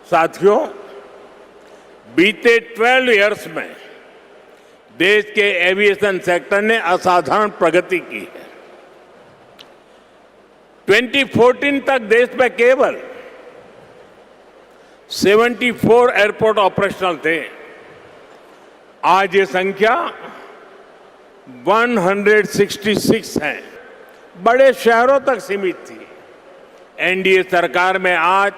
साथियों, बीते 12 इयर्स में देश के एविएशन सेक्टर ने असाधारण प्रगति की है। 2014 तक देश में केवल 74 एयरपोर्ट ऑपरेशनल थे। आज ये संख्या 166 है। बड़े शहरों तक सीमित थी। एनडीए सरकार में आज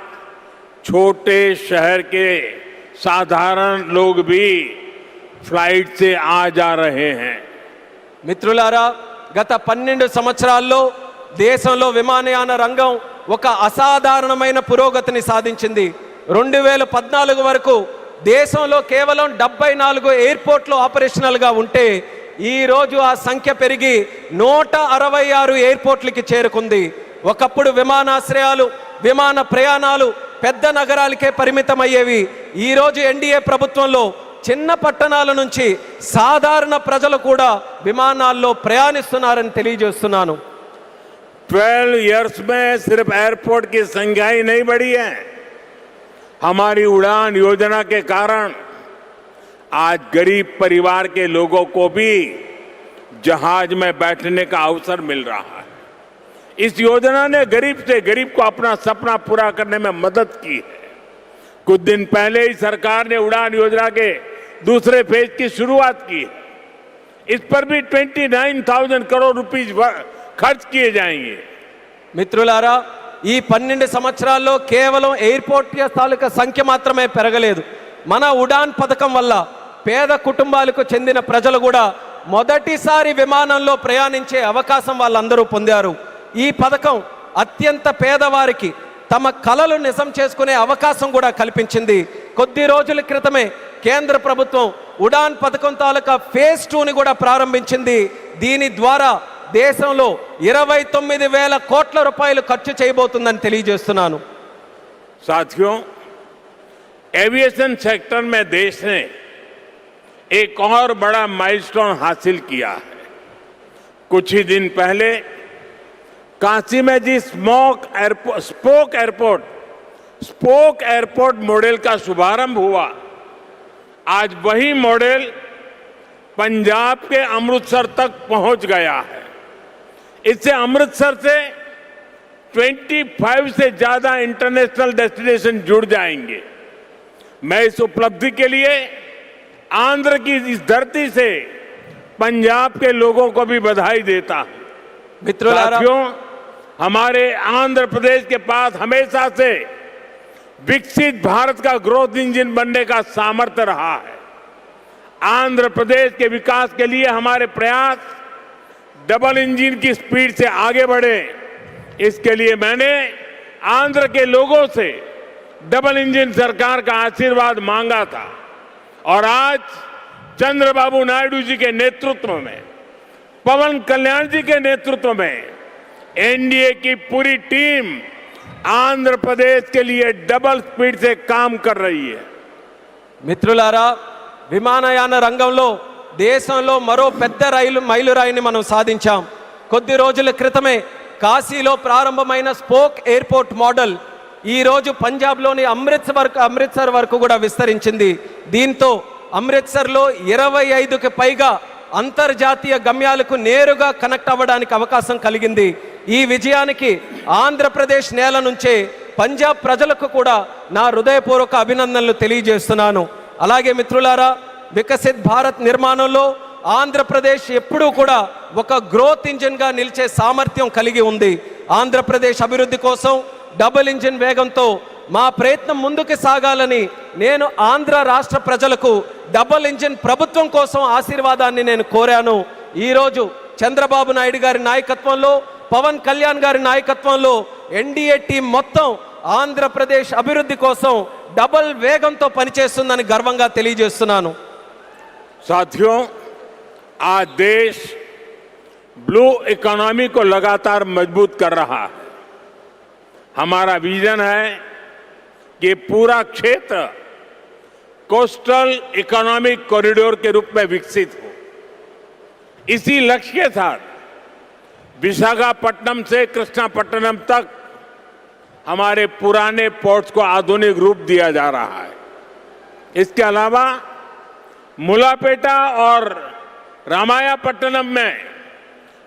छोटे शहर के साधारण लोग भी ఫ్లైట్ से आ जा रहे हैं। మిత్రులారా, గత 12 సంవత్సరాల్లో దేశంలో విమానయాన రంగం ఒక అసాధారణమైన పురోగతిని సాధించింది. 2014 వరకు దేశంలో కేవలం 74 ఎయిర్పోర్ట్లు ఆపరేషనల్గా ఉంటే ఈ రోజు ఆ సంఖ్య పెరిగి 166 ఎయిర్పోర్ట్లకి చేరుకుంది. ఒకప్పుడు విమానాశ్రయాలు, విమాన ప్రయాణాలు పెద్ద నగరాలకే పరిమితమయ్యేవి. ఈ రోజు ఎన్డీఏ ప్రభుత్వంలో చిన్న పట్టణాల నుంచి సాధారణ ప్రజలు కూడా విమానాల్లో ప్రయాణిస్తున్నారని తెలియజేస్తున్నాను. 12 इयर्स में सिर्फ एयरपोर्ट की संख्या ही नहीं बढ़ी है। हमारी उड़ान योजना के कारण आज गरीब परिवार के लोगों को भी जहाज में बैठने का अवसर मिल रहा है। इस योजना ने गरीब से गरीब को अपना सपना पूरा करने में मदद की है। कुछ दिन पहले ही सरकार ने उड़ान योजना के दूसरे फेज की शुरुआत की है। इस पर भी 29,000 करोड़ रुपीस खर्च किए जाएंगे। మిత్రులారా, ఈ 12 సంవత్సరాల్లో కేవలం ఎయిర్పోర్ట్ తాలూకా సంఖ్య మాత్రమే పెరగలేదు. మన ఉడాన్ పథకం వల్ల పేద కుటుంబాలకు చెందిన ప్రజలు కూడా మొదటిసారి విమానంలో ప్రయాణించే అవకాశం వాళ్ళందరూ పొందారు. ఈ పథకం అత్యంత పేదవారికి తమ కలలు నిజం చేసుకునే అవకాశం కూడా కల్పించింది. కొద్ది రోజుల క్రితమే కేంద్ర ప్రభుత్వం ఉడాన్ పథకం తాలూకా ఫేజ్ 2ని కూడా ప్రారంభించింది. దీని ద్వారా దేశంలో 29,000 కోట్ల రూపాయలు ఖర్చు చేయబోతుందని తెలియజేస్తున్నాను. साथियों, एविएशन सेक्टर में देश ने एक और बड़ा माइलस्टोन हासिल किया है। कुछ ही दिन पहले काशी में जिस स्पोक एयरपोर्ट मॉडल का शुभारंभ हुआ, आज वही मॉडल पंजाब के अमृतसर तक पहुंच गया है। इससे अमृतसर से 25 से ज्यादा इंटरनेशनल डेस्टिनेशन जुड़ जाएंगे। मैं इस उपलब्धि के लिए आंध्र की इस धरती से पंजाब के लोगों को भी बधाई देता हूं। साथियों, हमारे आंध्र प्रदेश के पास हमेशा से विकसित भारत का ग्रोथ इंजन बनने का सामर्थ्य रहा है। आंध्र प्रदेश के विकास के लिए हमारे प्रयास डबल इंजन की स्पीड से आगे बढ़े। इसके लिए मैंने आंध्र के लोगों से डबल इंजन सरकार का आशीर्वाद मांगा था और आज चंद्रबाबू नायडू जी के नेतृत्व में, पवन कल्याण जी के नेतृत्व में एनडीए की पूरी टीम आंध्र प्रदेश के लिए डबल स्पीड से काम कर रही है। మిత్రులారా, విమానయాన రంగంలో దేశంలో మరో పెద్ద మైలురాయిని మనం సాధించాం. కొద్ది రోజుల క్రితమే కాశీలో ప్రారంభమైన స్పోక్ ఎయిర్పోర్ట్ మోడల్ ఈ రోజు పంజాబ్లోని అమృత్సర్ వరకు కూడా విస్తరించింది. దీంతో అమృత్సర్లో 25కి పైగా అంతర్జాతీయ గమ్యాలకు నేరుగా కనెక్ట్ అవ్వడానికి అవకాశం కలిగింది. ఈ విజయానికి ఆంధ్రప్రదేశ్ నేల నుంచే పంజాబ్ ప్రజలకు కూడా నా హృదయపూర్వక అభినందనలు తెలియజేస్తున్నాను. అలాగే మిత్రులారా, వికసిత్ భారత్ నిర్మాణంలో ఆంధ్రప్రదేశ్ ఎప్పుడూ కూడా ఒక గ్రోత్ ఇంజిన్గా నిలిచే సామర్థ్యం కలిగి ఉంది. ఆంధ్రప్రదేశ్ అభివృద్ధి కోసం డబుల్ ఇంజిన్ వేగంతో మా ప్రయత్నం ముందుకు సాగాలని నేను ఆంధ్ర రాష్ట్ర ప్రజలకు డబుల్ ఇంజిన్ ప్రభుత్వం కోసం ఆశీర్వాదాన్ని నేను కోరాను. ఈరోజు చంద్రబాబు నాయుడు గారి నాయకత్వంలో, పవన్ కళ్యాణ్ గారి నాయకత్వంలో ఎన్డీఏ టీం మొత్తం ఆంధ్రప్రదేశ్ అభివృద్ధి కోసం డబుల్ వేగంతో పనిచేస్తుందని గర్వంగా తెలియజేస్తున్నాను. साथियों, आज देश ब्लू इकोनॉमी को लगातार मजबूत कर रहा है। हमारा विजन है कि पूरा क्षेत्र कोस्टल इकोनॉमिक कॉरिडोर के रूप में विकसित हो। इसी लक्ष्य के साथ विशाखापट्टनम से कृष्णापट्टनम तक हमारे पुराने पोर्ट्स को आधुनिक रूप दिया जा रहा है। इसके अलावा मुलापेटा और रामायापट्टनम में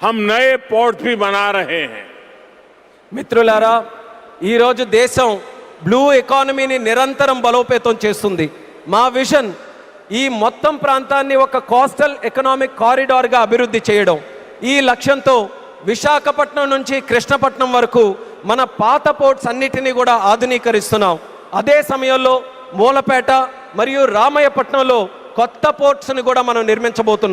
हम नए पोर्ट भी बना रहे हैं। మిత్రులారా, ఈరోజు దేశం బ్లూ ఎకానమీని నిరంతరం బలోపేతం చేస్తుంది. మా విజన్ ఈ మొత్తం ప్రాంతాన్ని ఒక కోస్టల్ ఎకనామిక్ కారిడార్గా అభివృద్ధి చేయడం. ఈ లక్ష్యంతో విశాఖపట్నం నుంచి కృష్ణపట్నం వరకు మన పాత పోర్ట్స్ అన్నిటినీ కూడా ఆధునీకరిస్తున్నాం. అదే సమయంలో మూలపేట మరియు రామయ్యపట్నంలో కొత్త పోర్ట్స్ని కూడా మనం నిర్మించబోతున్నాం.